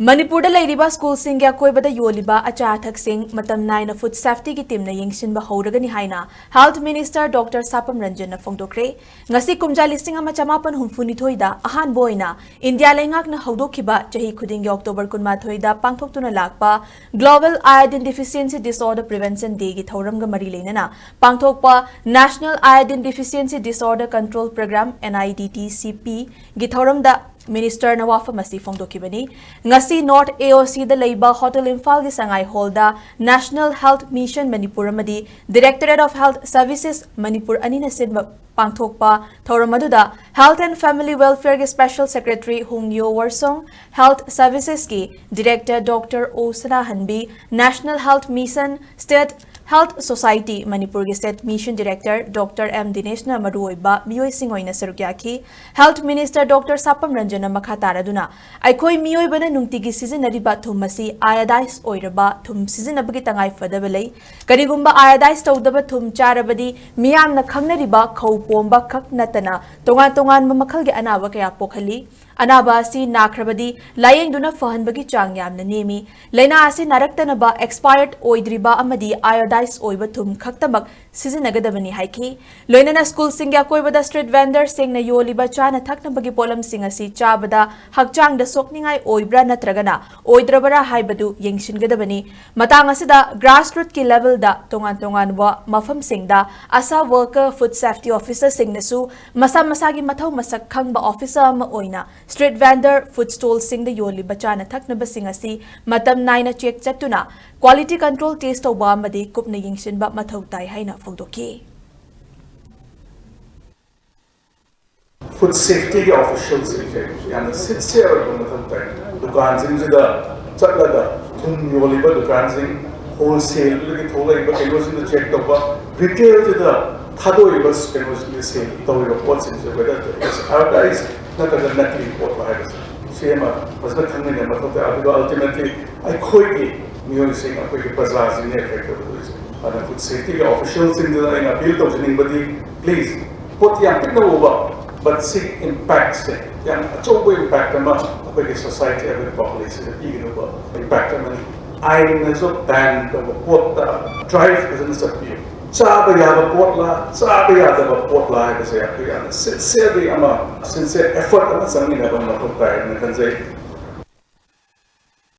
Manipur leiriba school singgi akoibada yolliba Acha Athak Matam Naina food safety ki team na Yengsin-Naba hauragani haina Health Minister Dr. Sapam Ranjan na Phongdokhre ngasi kumja listing ama chamapan humfunithoi da ahan boina India lengak na haudokhiba chahi khudingi October 12 da pangthoktuna lakpa Global Iodine Deficiency Disorder Prevention Day gi thauramga mari leinana pangthokpa National Iodine Deficiency Disorder Control Program NIDTCP gi thauramda Minister na wafa masi Phongdokhibani ngasi North AOC da leiba Hotel Imphal gi sangai hall da National Health Mission Manipur amadi Directorate of Health Services Manipur anina sinba pangthokpa thauramadu Health and Family Welfare gi Special Secretary Hungyo Warsong Health Services ki Director Dr. Osana Hanbi National Health Mission State Health Society Manipur ki State Mission Director Dr. M. Dinesh na maruoiba miyoi singoina sarugyaki Health Minister Dr. Sapam Ranjan na makataraduna aikoi miyoi bana nungtigi sizinariba thum masi iodized oiraba thum sizinabagi tangai fadabalei karigumba iodized tawdaba thum charabadi miyamna khangnariba khawpomba khak natana tongan mamakhalgi anaba kaya pokhali Anaba asi nakrabadi layeng duna fahanbagi chang yamna nemi laina asi naraktanaba expired oidriba amadi iodized oiba thum khaktamak sizinnagadabani haiki loinana school singgi akoibada street vendor singna yolliba chana thaknabagi polam sing asi chabada hakchang da sokningai oibra natragana oidrabara haibadu yengsingadabani matang asida grassroots ki level da tongan wa mafam singda asa worker food safety officer singnasu masagi mathau masak khangba officer ama oina Street vendor, food stall sing the yolliba chana thaknaba sing asi Matam Naina check chatuna quality control taste of madi kupna Yengsin-Naba mathau tai haina Phongdokhe. Food safety officials and sincere dukan sing da chatlaga thum yolliba dukan sing wholesale lagi thola iba keno sing check tawba retail da thado iba keno sing sale tawiba pot sing whether it's advertised not as a net report by us. Same was not coming in, but ultimately, I quite music, I quite bazaars in the effect of this. And I food safety officials in the appeal to anybody, please put young people over, but see impacts. Young, it's over impact on the society, every population, impact on I know band of what drive is in the Sabi yaba potla, sabi yaba potla, kasi sincere effort ang sangin na bang matutay na kanzay